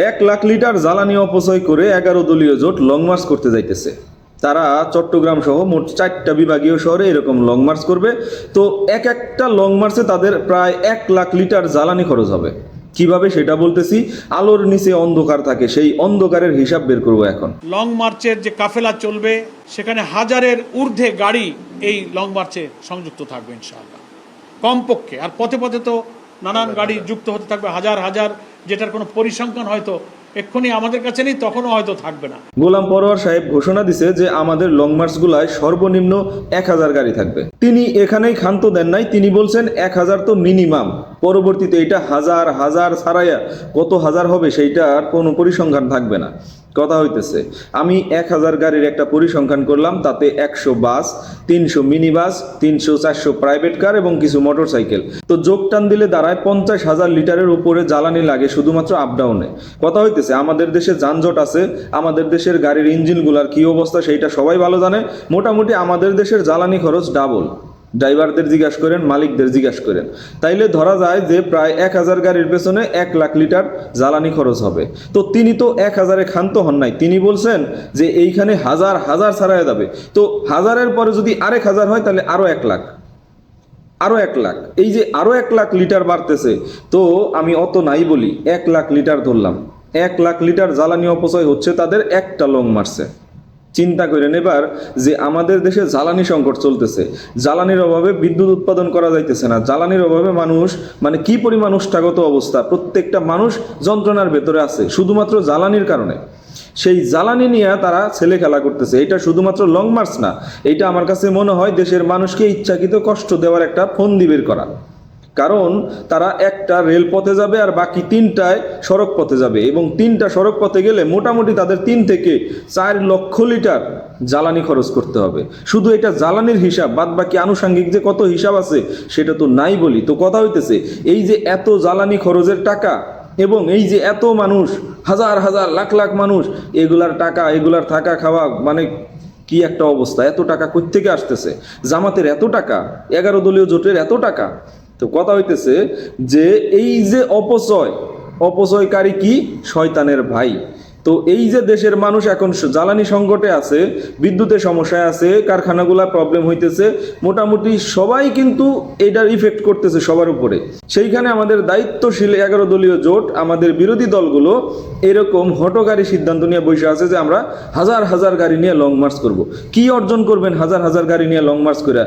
1 lakh litre জ্বালানি অপচয় করে 11 দলীয় জোট লং মার্চ করতে যাইতেছে। তারা চট্টগ্রাম সহ মোট 4টা বিভাগীয় শহরে এরকম লং মার্চ করবে। তো একটা লং মার্চে তাদের প্রায় 1 লাখ লিটার জ্বালানি খরচ হবে। কিভাবে সেটা বলতেছি। আলোর নিচে অন্ধকার থাকে, সেই অন্ধকারের হিসাব বের করব এখন। লং মার্চের যে কাফেলা চলবে সেখানে হাজারের ঊর্ধ্বে গাড়ি এই লং মার্চে সংযুক্ত থাকবে ইনশাআল্লাহ কমপক্ষে। আর পথে পথে তো নানান গাড়ি যুক্ত হতে থাকবে হাজার হাজার, যেটার কোনো পরিসংখ্যান হয়তো এক্ষুনি আমাদের কাছে নেই, তখনও হয়তো থাকবে না। গোলাম পরোয়ার সাহেব ঘোষণা দিছে যে আমাদের লং মার্চগুলায় সর্বনিম্ন 1000 গাড়ি থাকবে। তিনি এখানেই ক্ষান্ত দেন নাই, তিনি বলছেন 1000 তো মিনিমাম, পরবর্তীতে এটা হাজার হাজার ছাড়াইয়া কত হাজার হবে সেইটার কোনো পরিসংখ্যান থাকবে না। কথা হইতেছে আমি 1000 গাড়ির একটা পরিসংখ্যান করলাম, তাতে 100 বাস, 300 মিনি বাস, 300-400 প্রাইভেট কার এবং কিছু মোটর সাইকেল। তো যোগ টান দিলে দাঁড়ায় 50,000 লিটারের উপরে জ্বালানি লাগে শুধুমাত্র আপ ডাউনে। কথা হইতেছে আমাদের দেশে যানজট আছে, আমাদের দেশের গাড়ির ইঞ্জিনগুলার কি অবস্থা সেইটা সবাই ভালো জানে। মোটামুটি আমাদের দেশের জ্বালানি খরচ ডাবল। ড্রাইভারদের জিজ্ঞাসা করেন, মালিকদের জিজ্ঞাসা করেন, তাইলে ধরা যায় যে প্রায় 1000 গাড়ির পেছনে 1 লাখ লিটার জ্বালানি খরচ হবে। তো তিনি তো 1000-এ ক্ষান্ত হন নাই, তিনি বলছেন যে এইখানে হাজার হাজার ছাড়াই যাবে। তো হাজারের পরে যদি আরেক হাজার হয় তাহলে আরো 1 লাখ, আরো 1 লাখ, এই যে আরো 1 লাখ লিটার বাড়তেছে। তো আমি অত নাই বলি 1 লাখ লিটার ধরলাম, 1 লাখ লিটার জ্বালানি অপচয় হচ্ছে তাদের একটা লং মার্চে। চিন্তা করেন এবার যে আমাদের দেশে জ্বালানি সংকট চলতেছে, জ্বালানির অভাবে বিদ্যুৎ উৎপাদন করা যাইতেছে না, জ্বালানির অভাবে মানুষ মানে কি পরিমাণ উষ্ঠাগত অবস্থা, প্রত্যেকটা মানুষ যন্ত্রণার ভেতরে আছে শুধুমাত্র জ্বালানির কারণে। সেই জ্বালানি নিয়ে তারা ছেলে খেলা করতেছে। এটা শুধুমাত্র লং মার্চ না, এটা আমার কাছে মনে হয় দেশের মানুষকে ইচ্ছাকৃত কষ্ট দেওয়ার একটা ফন্দি বের করা। কারণ তারা একটা রেলপথে যাবে আর বাকি 3টায় সড়ক পথে যাবে, এবং 3টা সড়ক পথে গেলে মোটামুটি তাদের 3 থেকে 4 লক্ষ লিটার জ্বালানি খরচ করতে হবে। শুধু এটা জ্বালানির হিসাব, বাদ বাকি আনুষঙ্গিক যে কত হিসাব আছে সেটা তো নাই বলি। তো কথা হইতেছে এই যে এত জ্বালানি খরচের টাকা এবং এই যে এত মানুষ, হাজার হাজার লাখ লাখ মানুষ, এগুলার টাকা, এগুলার থাকা খাওয়া, মানে কি একটা অবস্থা। এত টাকা কই থেকে আসতেছে? জামাতের এত টাকা, 11 দলীয় জোটের এত টাকা। তো কথা হইতেছে যে এই যে অপচয়কারী কি শয়তানের ভাই। তো এই যে দেশের মানুষ এখন জ্বালানি সংকটে আছে, বিদ্যুতের সমস্যায় আছে, কারখানাগুলা প্রবলেম হইতেছে, মোটামুটি সবাই কিন্তু এটার ইফেক্ট করতেছে সবার উপরে। সেইখানে আমাদের দায়িত্বশীল 11 দলীয় জোট, আমাদের বিরোধী দলগুলো এরকম হঠকারী সিদ্ধান্ত নিয়ে বসে আছে যে আমরা হাজার হাজার গাড়ি নিয়ে লং মার্চ করব। কি অর্জন করবেন হাজার হাজার গাড়ি নিয়ে লং মার্চ করে?